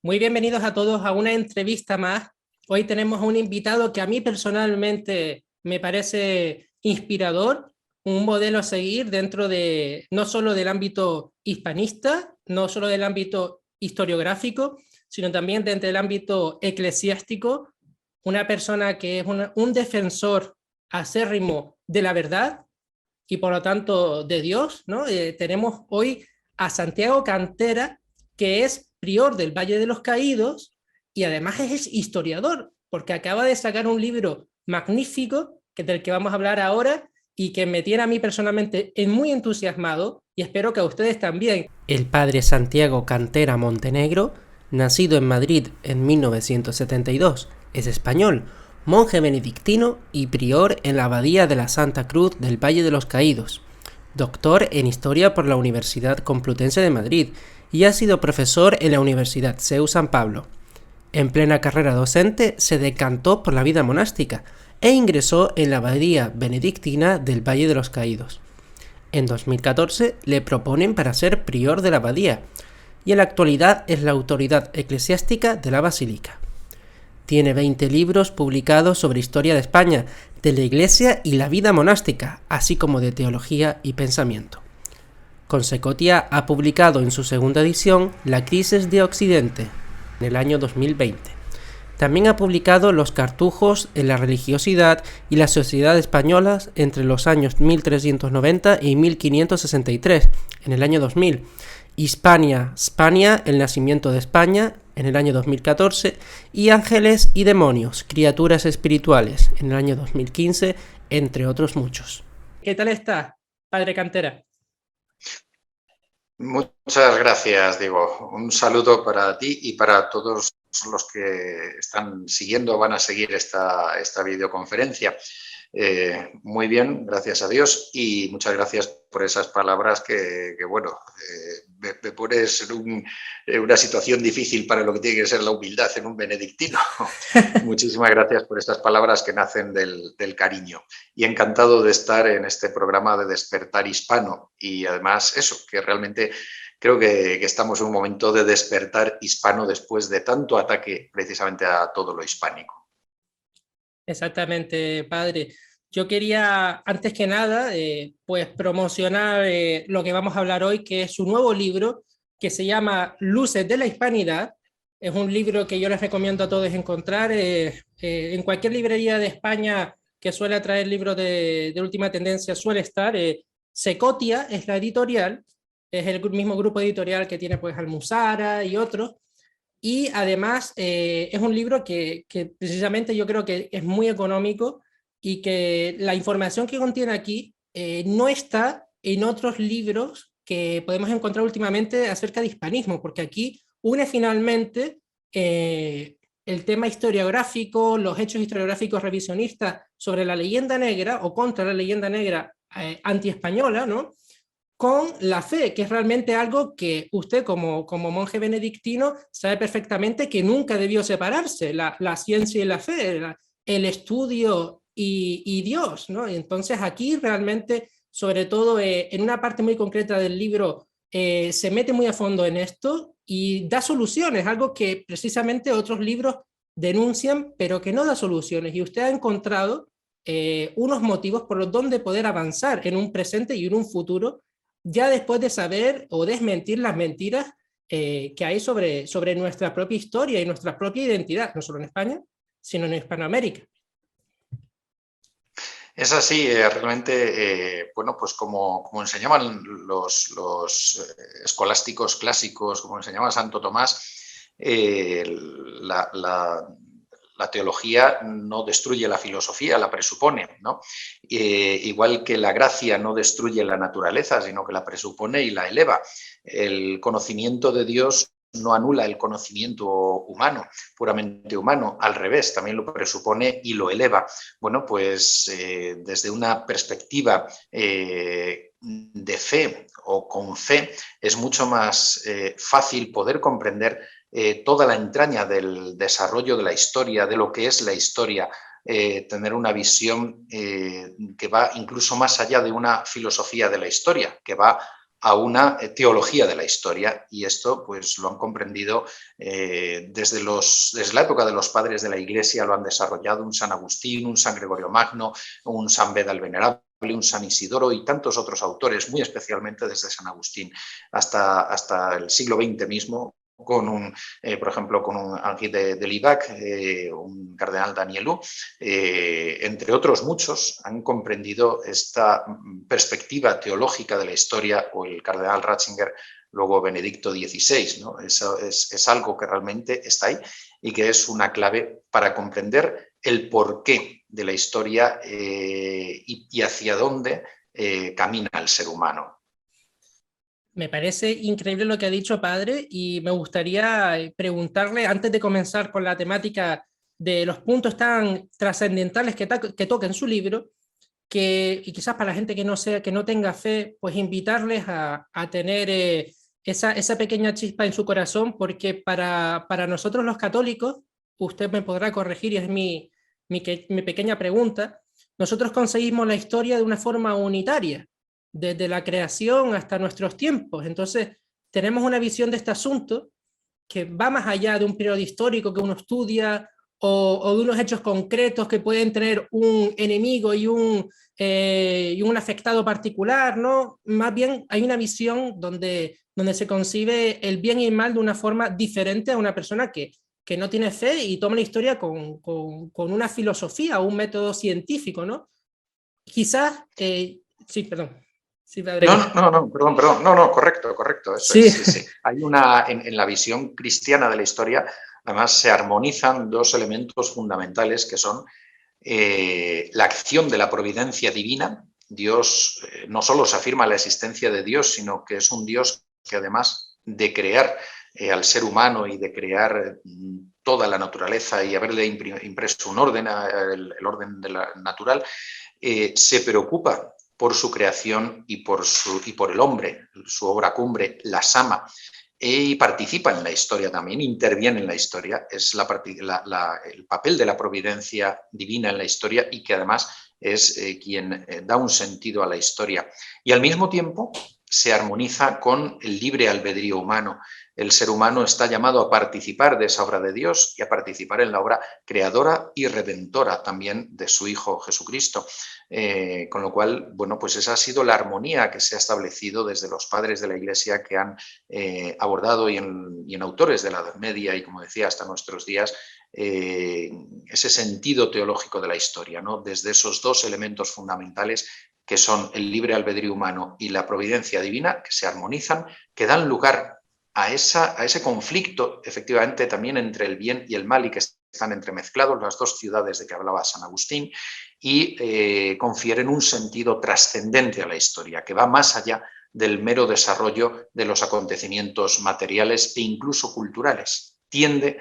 Muy bienvenidos a todos a una entrevista más. Hoy tenemos a un invitado que a mí personalmente me parece inspirador, un modelo a seguir dentro de no solo del ámbito hispanista, no solo del ámbito historiográfico, sino también dentro del ámbito eclesiástico, una persona que es un defensor acérrimo de la verdad y por lo tanto de Dios, ¿no? Tenemos hoy a Santiago Cantera, que es prior del Valle de los Caídos y además es historiador, porque acaba de sacar un libro magnífico, que del que vamos a hablar ahora, y que me tiene a mí personalmente muy entusiasmado, y espero que a ustedes también. El padre Santiago Cantera Montenegro, nacido en Madrid en 1972, es español, monje benedictino y prior en la Abadía de la Santa Cruz del Valle de los Caídos, doctor en Historia por la Universidad Complutense de Madrid y ha sido profesor en la Universidad CEU San Pablo. En plena carrera docente se decantó por la vida monástica e ingresó en la Abadía Benedictina del Valle de los Caídos. En 2014 le proponen para ser prior de la abadía y en la actualidad es la autoridad eclesiástica de la basílica. Tiene 20 libros publicados sobre historia de España, de la Iglesia y la vida monástica, así como de teología y pensamiento. Consecotia ha publicado en su segunda edición La crisis de Occidente, en el año 2020. También ha publicado Los cartujos en la religiosidad y la sociedad españolas entre los años 1390 y 1563, en el año 2000. Hispania, Spania, el nacimiento de España, en el año 2014, y Ángeles y demonios, criaturas espirituales, en el año 2015, entre otros muchos. ¿Qué tal está, padre Cantera? Muchas gracias, Diego. Un saludo para ti y para todos los que están siguiendo o van a seguir esta videoconferencia. Muy bien, gracias a Dios, y muchas gracias por esas palabras que me pones en una situación difícil para lo que tiene que ser la humildad en un benedictino. Muchísimas gracias por estas palabras que nacen del cariño. Y encantado de estar en este programa de Despertar Hispano. Y además eso, que realmente creo que estamos en un momento de despertar hispano después de tanto ataque precisamente a todo lo hispánico. Exactamente, padre. Yo quería, antes que nada, pues promocionar lo que vamos a hablar hoy, que es su nuevo libro, que se llama Luces de la Hispanidad. Es un libro que yo les recomiendo a todos encontrar en cualquier librería de España que suele traer libros de última tendencia, suele estar. Secotia es la editorial, es el mismo grupo editorial que tiene pues Almuzara y otros. Y además es un libro que precisamente yo creo que es muy económico y que la información que contiene aquí no está en otros libros que podemos encontrar últimamente acerca de hispanismo, porque aquí une finalmente el tema historiográfico, los hechos historiográficos revisionistas sobre la leyenda negra o contra la leyenda negra anti-española, ¿no? Con la fe, que es realmente algo que usted como monje benedictino sabe perfectamente que nunca debió separarse, la ciencia y la fe, el estudio y Dios, ¿no? Entonces aquí realmente, sobre todo en una parte muy concreta del libro, se mete muy a fondo en esto y da soluciones, algo que precisamente otros libros denuncian, pero que no da soluciones. Y usted ha encontrado unos motivos por los donde poder avanzar en un presente y en un futuro ya después de saber o desmentir las mentiras que hay sobre nuestra propia historia y nuestra propia identidad, no solo en España, sino en Hispanoamérica. Es así, realmente, pues como enseñaban los escolásticos clásicos, como enseñaba Santo Tomás, la teología no destruye la filosofía, la presupone, ¿no? Igual que la gracia no destruye la naturaleza, sino que la presupone y la eleva. El conocimiento de Dios no anula el conocimiento humano, puramente humano, al revés, también lo presupone y lo eleva. Bueno, pues desde una perspectiva de fe o con fe es mucho más fácil poder comprender toda la entraña del desarrollo de la historia, de lo que es la historia, tener una visión que va incluso más allá de una filosofía de la historia, que va a una teología de la historia, y esto pues lo han comprendido desde la época de los padres de la Iglesia, lo han desarrollado un San Agustín, un San Gregorio Magno, un San Beda el Venerable, un San Isidoro y tantos otros autores, muy especialmente desde San Agustín hasta el siglo XX mismo, por ejemplo, con un Henri de Libac, un cardenal Danielou, entre otros muchos, han comprendido esta perspectiva teológica de la historia, o el cardenal Ratzinger, luego Benedicto XVI, ¿no? Eso es algo que realmente está ahí y que es una clave para comprender el porqué de la historia y hacia dónde camina el ser humano. Me parece increíble lo que ha dicho, padre, y me gustaría preguntarle, antes de comenzar con la temática de los puntos tan trascendentales que toca en su libro, y quizás para la gente que que no tenga fe, pues invitarles a tener esa pequeña chispa en su corazón, porque para nosotros los católicos, usted me podrá corregir y es mi pequeña pregunta, nosotros conseguimos la historia de una forma unitaria desde la creación hasta nuestros tiempos. Entonces, tenemos una visión de este asunto que va más allá de un periodo histórico que uno estudia o de unos hechos concretos que pueden tener un enemigo y un afectado particular, ¿no? Más bien hay una visión donde se concibe el bien y el mal de una forma diferente a una persona que no tiene fe y toma la historia con una filosofía o un método científico, ¿no? Quizás, sí, perdón. Sí, padre. No, perdón. No, correcto, eso Sí. es, sí. Hay en la visión cristiana de la historia, además se armonizan dos elementos fundamentales que son la acción de la providencia divina. Dios no solo se afirma la existencia de Dios, sino que es un Dios que además de crear al ser humano y de crear toda la naturaleza y haberle impreso un orden, el orden natural, se preocupa por su creación y por el hombre, su obra cumbre, las ama, y participa en la historia también, interviene en la historia, es el papel de la providencia divina en la historia y que además es quien da un sentido a la historia. Y al mismo tiempo se armoniza con el libre albedrío humano. El ser humano está llamado a participar de esa obra de Dios y a participar en la obra creadora y redentora también de su Hijo Jesucristo. Con lo cual, bueno, pues esa ha sido la armonía que se ha establecido desde los padres de la Iglesia que han abordado y en autores de la Edad Media y, como decía, hasta nuestros días, ese sentido teológico de la historia, ¿no? Desde esos dos elementos fundamentales que son el libre albedrío humano y la providencia divina, que se armonizan, que dan lugar a ese conflicto, efectivamente, también entre el bien y el mal y que están entremezclados, las dos ciudades de que hablaba San Agustín, y confieren un sentido trascendente a la historia, que va más allá del mero desarrollo de los acontecimientos materiales e incluso culturales. Tiende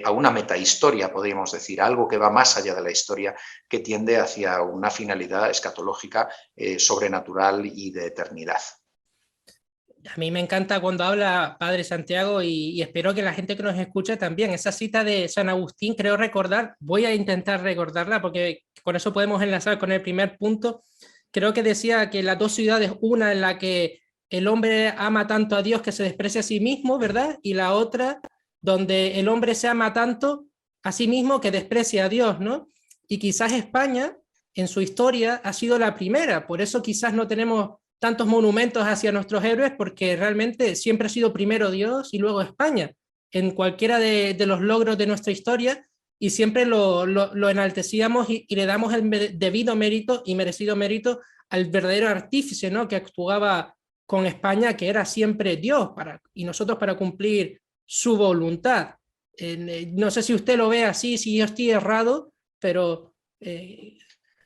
a una metahistoria, podríamos decir, algo que va más allá de la historia, que tiende hacia una finalidad escatológica, sobrenatural y de eternidad. A mí me encanta cuando habla Padre Santiago y espero que la gente que nos escucha también. Esa cita de San Agustín, creo recordar, voy a intentar recordarla porque con eso podemos enlazar con el primer punto. Creo que decía que las dos ciudades, una en la que el hombre ama tanto a Dios que se desprecia a sí mismo, ¿verdad? Y la otra donde el hombre se ama tanto a sí mismo que desprecia a Dios, ¿no? Y quizás España, en su historia, ha sido la primera. Por eso quizás no tenemos tantos monumentos hacia nuestros héroes, porque realmente siempre ha sido primero Dios y luego España, en cualquiera de los logros de nuestra historia, y siempre lo enaltecíamos y le damos el debido mérito y merecido mérito al verdadero artífice, ¿no? Que actuaba con España, que era siempre Dios, y nosotros para cumplir su voluntad. No sé si usted lo ve así, si yo estoy errado, pero...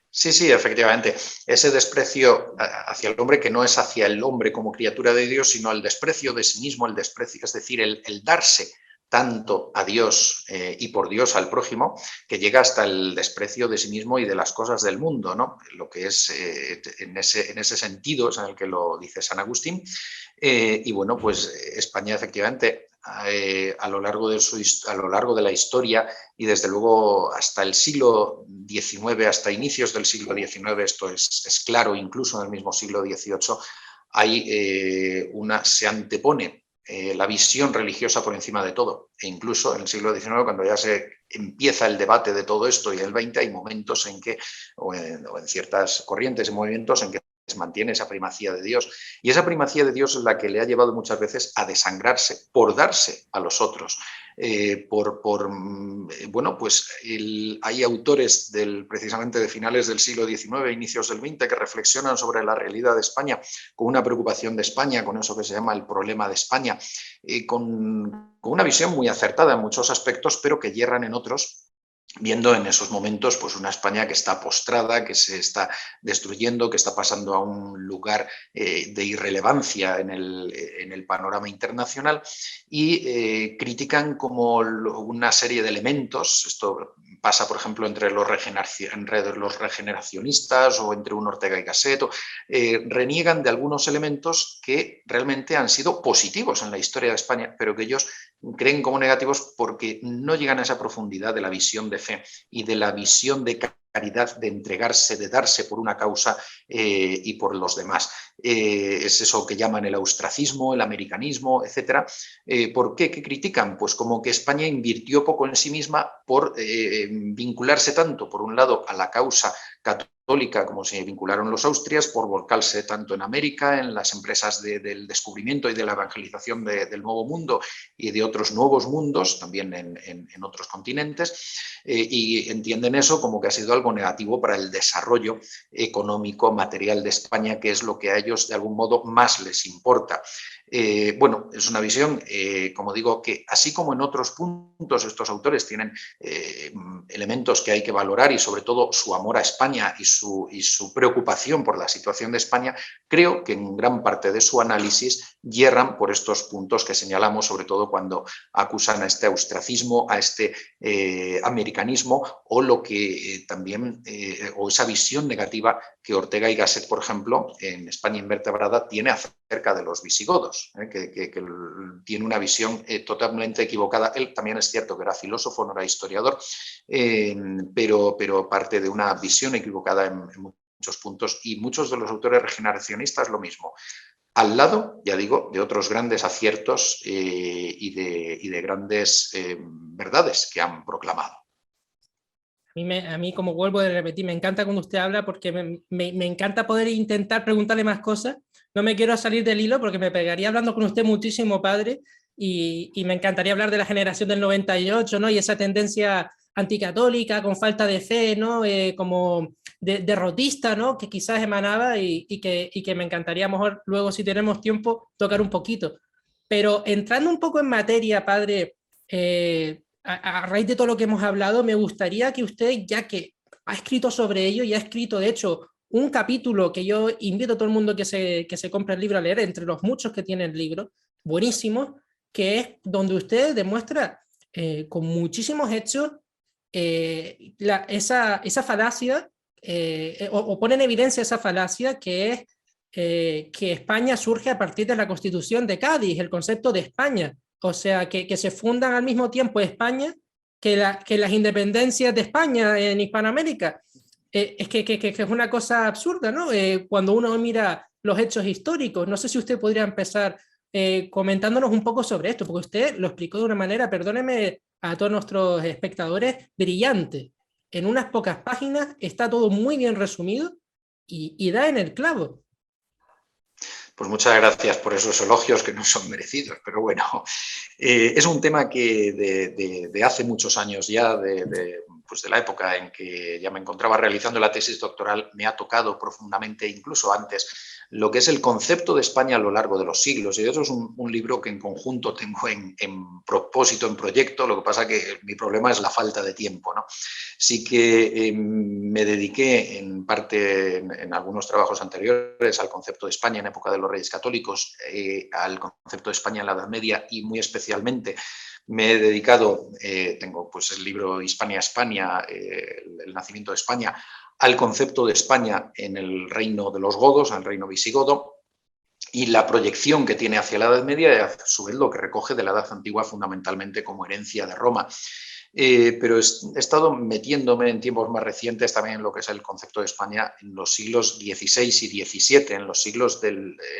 Sí, efectivamente. Ese desprecio hacia el hombre, que no es hacia el hombre como criatura de Dios, sino el desprecio de sí mismo, el desprecio, es decir, el darse tanto a Dios y por Dios al prójimo, que llega hasta el desprecio de sí mismo y de las cosas del mundo, ¿no? Lo que es en ese sentido es en el que lo dice San Agustín. Y bueno, pues España efectivamente a lo largo de la historia y desde luego hasta el siglo XIX, hasta inicios del siglo XIX, esto es claro, incluso en el mismo siglo XVIII, se antepone la visión religiosa por encima de todo. E incluso en el siglo XIX, cuando ya se empieza el debate de todo esto, y el XX, hay momentos en que, o en ciertas corrientes y movimientos en que se mantiene esa primacía de Dios. Y esa primacía de Dios es la que le ha llevado muchas veces a desangrarse por darse a los otros. Bueno, pues hay autores precisamente de finales del siglo XIX, inicios del XX, que reflexionan sobre la realidad de España con una preocupación de España, con eso que se llama el problema de España, con una visión muy acertada en muchos aspectos, pero que yerran en otros, viendo en esos momentos pues una España que está postrada, que se está destruyendo, que está pasando a un lugar de irrelevancia en el panorama internacional, y critican como una serie de elementos. Esto pasa, por ejemplo, entre los regeneracionistas o entre un Ortega y Gasset, reniegan de algunos elementos que realmente han sido positivos en la historia de España, pero que ellos creen como negativos porque no llegan a esa profundidad de la visión de fe y de la visión de caridad, de entregarse, de darse por una causa y por los demás. Es eso que llaman el austracismo, el americanismo, etc. ¿Por qué? ¿Qué critican? Pues como que España invirtió poco en sí misma por vincularse tanto, por un lado, a la causa católica, como se vincularon los austrias, por volcarse tanto en América, en las empresas del descubrimiento y de la evangelización del Nuevo Mundo y de otros nuevos mundos, también en otros continentes, y entienden eso como que ha sido algo negativo para el desarrollo económico, material de España, que es lo que a ellos de algún modo más les importa. Bueno, es una visión, como digo, que así como en otros puntos estos autores tienen elementos que hay que valorar, y sobre todo su amor a España y su preocupación por la situación de España, creo que en gran parte de su análisis yerran por estos puntos que señalamos, sobre todo cuando acusan a este austracismo, a este americanismo, o lo que también, o esa visión negativa que Ortega y Gasset, por ejemplo, en España Invertebrada, tiene acerca de los visigodos, que tiene una visión totalmente equivocada. Él también es cierto que era filósofo, no era historiador, pero parte de una visión equivocada en muchos puntos, y muchos de los autores regeneracionistas lo mismo. Al lado, ya digo, de otros grandes aciertos y de grandes verdades que han proclamado. A mí, como vuelvo a repetir, me encanta cuando usted habla, porque me encanta poder intentar preguntarle más cosas. No me quiero salir del hilo porque me pegaría hablando con usted muchísimo, padre, y me encantaría hablar de la generación del 98, ¿no? Y esa tendencia anticatólica, con falta de fe, ¿no? Como derrotista, ¿no? Que quizás emanaba, y que me encantaría, mejor luego, si tenemos tiempo, tocar un poquito. Pero entrando un poco en materia, padre, a raíz de todo lo que hemos hablado, me gustaría que usted, ya que ha escrito sobre ello y ha escrito, de hecho, un capítulo que yo invito a todo el mundo que se compre el libro a leer, entre los muchos que tiene el libro, buenísimo, que es donde usted demuestra con muchísimos hechos esa falacia, o pone en evidencia esa falacia, que es que España surge a partir de la Constitución de Cádiz, el concepto de España. O sea, que se fundan al mismo tiempo España que las independencias de España en Hispanoamérica. Es que es una cosa absurda, ¿no? Cuando uno mira los hechos históricos. No sé si usted podría empezar comentándonos un poco sobre esto, porque usted lo explicó de una manera, perdóneme a todos nuestros espectadores, brillante. En unas pocas páginas está todo muy bien resumido y da en el clavo. Pues muchas gracias por esos elogios que no son merecidos, pero bueno, es un tema que de hace muchos años ya, pues de la época en que ya me encontraba realizando la tesis doctoral, me ha tocado profundamente, incluso antes, lo que es el concepto de España a lo largo de los siglos. Y eso es un libro que en conjunto tengo en propósito, en proyecto. Lo que pasa que mi problema es la falta de tiempo, ¿no? Sí que me dediqué en parte, en algunos trabajos anteriores, al concepto de España en época de los Reyes Católicos, al concepto de España en la Edad Media, y muy especialmente me he dedicado, tengo pues el libro Hispania España, el nacimiento de España, al concepto de España en el reino de los godos, en el reino visigodo, y la proyección que tiene hacia la Edad Media y a su vez lo que recoge de la Edad Antigua, fundamentalmente como herencia de Roma. pero he estado metiéndome en tiempos más recientes también en lo que es el concepto de España en los siglos XVI y XVII, en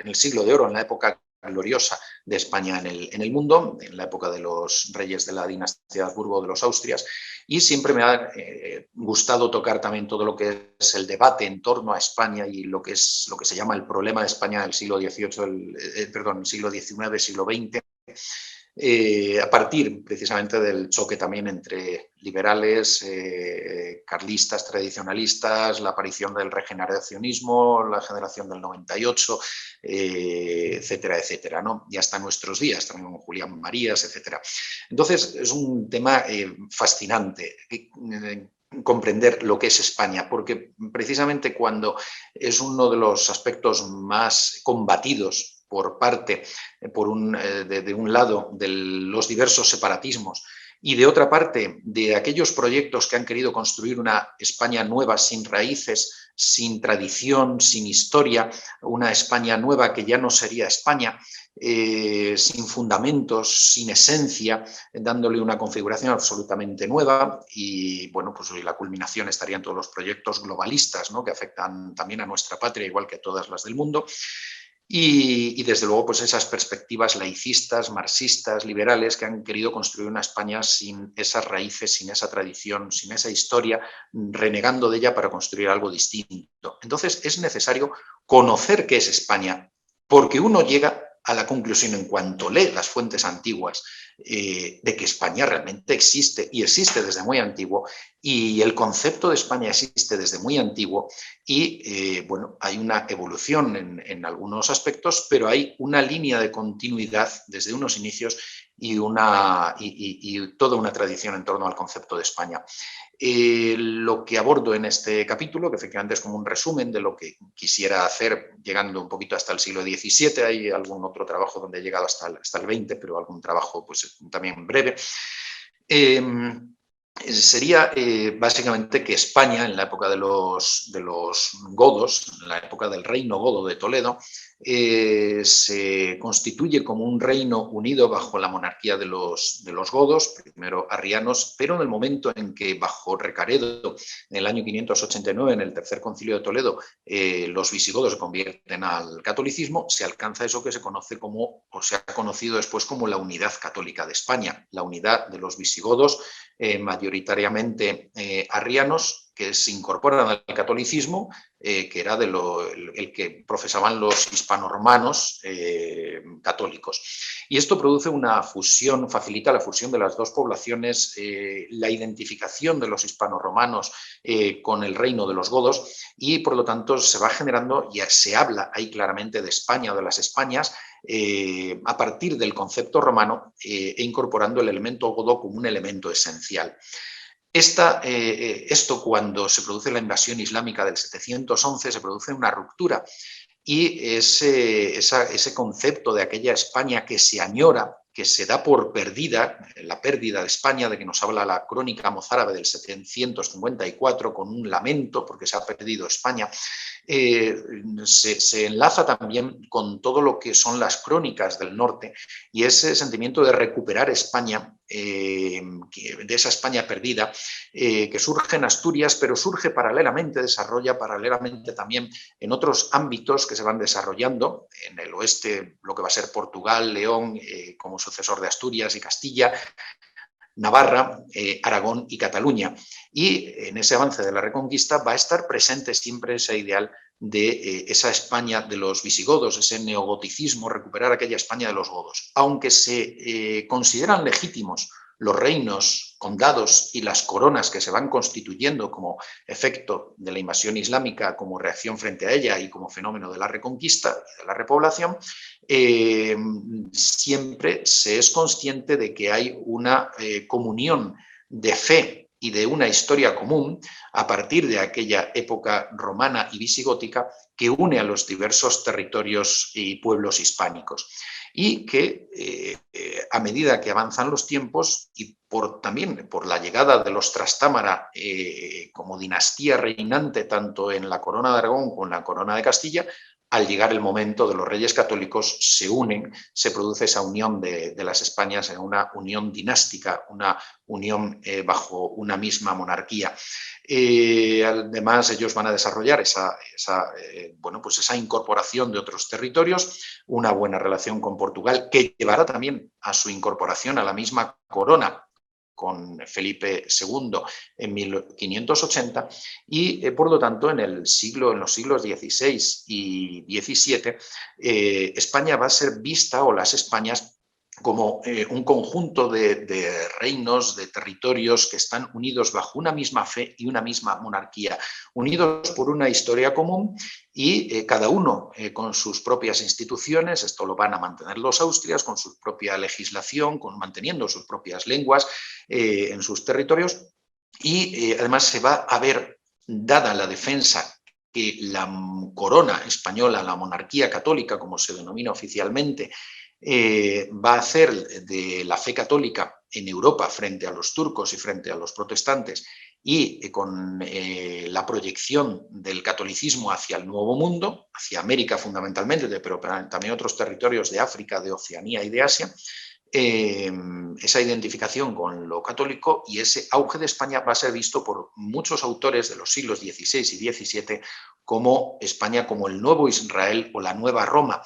el siglo de oro, en la época gloriosa de España en el mundo, en la época de los reyes de la dinastía de Habsburgo, de los Austrias, y siempre me ha gustado tocar también todo lo que es el debate en torno a España y lo que se llama el problema de España del siglo XVIII, siglo XIX, siglo XX, a partir precisamente del choque también entre liberales, carlistas, tradicionalistas, la aparición del regeneracionismo, la generación del 98, etcétera, etcétera, ¿no? Y hasta nuestros días, también con Julián Marías, etcétera. Entonces, es un tema fascinante. Comprender lo que es España, porque precisamente cuando es uno de los aspectos más combatidos de un lado de los diversos separatismos y de otra parte de aquellos proyectos que han querido construir una España nueva sin raíces, sin tradición, sin historia, una España nueva que ya no sería España, sin fundamentos, sin esencia, dándole una configuración absolutamente nueva y bueno, pues la culminación estarían todos los proyectos globalistas, ¿no?, que afectan también a nuestra patria igual que a todas las del mundo. Y desde luego pues esas perspectivas laicistas, marxistas, liberales que han querido construir una España sin esas raíces, sin esa tradición, sin esa historia, renegando de ella para construir algo distinto. Entonces es necesario conocer qué es España, porque uno llega a la conclusión en cuanto lee las fuentes antiguas de que España realmente existe y existe desde muy antiguo y el concepto de España existe desde muy antiguo y bueno, hay una evolución en algunos aspectos, pero hay una línea de continuidad desde unos inicios y toda una tradición en torno al concepto de España. Lo que abordo en este capítulo, que efectivamente es como un resumen de lo que quisiera hacer llegando un poquito hasta el siglo XVII, hay algún otro trabajo donde he llegado hasta el XX, pero algún trabajo pues, también breve, sería básicamente que España, en la época de los godos, en la época del reino godo de Toledo, se constituye como un reino unido bajo la monarquía de los godos, primero arrianos, pero en el momento en que bajo Recaredo, en el año 589, en el tercer concilio de Toledo, los visigodos se convierten al catolicismo, se alcanza eso que se conoce como, o se ha conocido después como la unidad católica de España, la unidad de los visigodos, mayoritariamente arrianos, que se incorporan al catolicismo, que era el que profesaban los hispanoromanos católicos. Y esto produce una fusión, facilita la fusión de las dos poblaciones, la identificación de los hispanoromanos con el reino de los godos y, por lo tanto, se va generando, ya se habla ahí claramente de España o de las Españas, a partir del concepto romano e incorporando el elemento godo como un elemento esencial. Esto cuando se produce la invasión islámica del 711 se produce una ruptura y ese concepto de aquella España que se añora, que se da por perdida, la pérdida de España, de que nos habla la crónica mozárabe del 754 con un lamento porque se ha perdido España, se enlaza también con todo lo que son las crónicas del norte y ese sentimiento de recuperar España, de esa España perdida, que surge en Asturias, pero surge paralelamente, desarrolla paralelamente también en otros ámbitos que se van desarrollando, en el oeste, lo que va a ser Portugal, León, como sucesor de Asturias y Castilla, Navarra, Aragón y Cataluña. Y en ese avance de la Reconquista va a estar presente siempre ese ideal de esa España de los visigodos, ese neogoticismo, recuperar aquella España de los godos. Aunque se consideran legítimos los reinos, condados y las coronas que se van constituyendo como efecto de la invasión islámica, como reacción frente a ella y como fenómeno de la reconquista y de la repoblación, siempre se es consciente de que hay una comunión de fe y de una historia común a partir de aquella época romana y visigótica que une a los diversos territorios y pueblos hispánicos y que a medida que avanzan los tiempos y también por la llegada de los Trastámara como dinastía reinante tanto en la corona de Aragón como en la corona de Castilla, al llegar el momento de los reyes católicos se unen, se produce esa unión de las Españas en una unión dinástica, una unión bajo una misma monarquía. Además, ellos van a desarrollar esa incorporación de otros territorios, una buena relación con Portugal, que llevará también a su incorporación a la misma corona con Felipe II en 1580 y, por lo tanto, en los siglos XVI y XVII, España va a ser vista, o las Españas, como un conjunto de reinos, de territorios que están unidos bajo una misma fe y una misma monarquía, unidos por una historia común y cada uno con sus propias instituciones. Esto lo van a mantener los austrias, con su propia legislación, manteniendo sus propias lenguas en sus territorios, y además se va a ver, dada la defensa que la corona española, la monarquía católica, como se denomina oficialmente, va a hacer de la fe católica en Europa frente a los turcos y frente a los protestantes, y con la proyección del catolicismo hacia el Nuevo Mundo, hacia América fundamentalmente, pero también otros territorios de África, de Oceanía y de Asia, esa identificación con lo católico y ese auge de España va a ser visto por muchos autores de los siglos XVI y XVII como España como el nuevo Israel o la nueva Roma,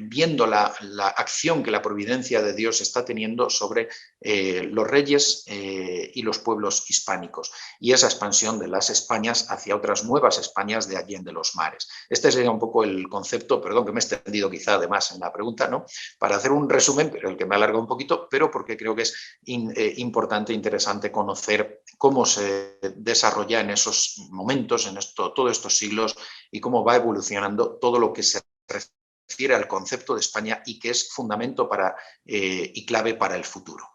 viendo la acción que la providencia de Dios está teniendo sobre los reyes y los pueblos hispánicos, y esa expansión de las Españas hacia otras nuevas Españas de allende los mares. Este sería un poco el concepto, perdón que me he extendido quizá además en la pregunta, ¿no?, para hacer un resumen, pero el que me alarga un poquito, pero porque creo que es importante e interesante conocer cómo se desarrolla en esos momentos, todos estos siglos, y cómo va evolucionando todo lo que se refiere al concepto de España y que es fundamento y clave para el futuro.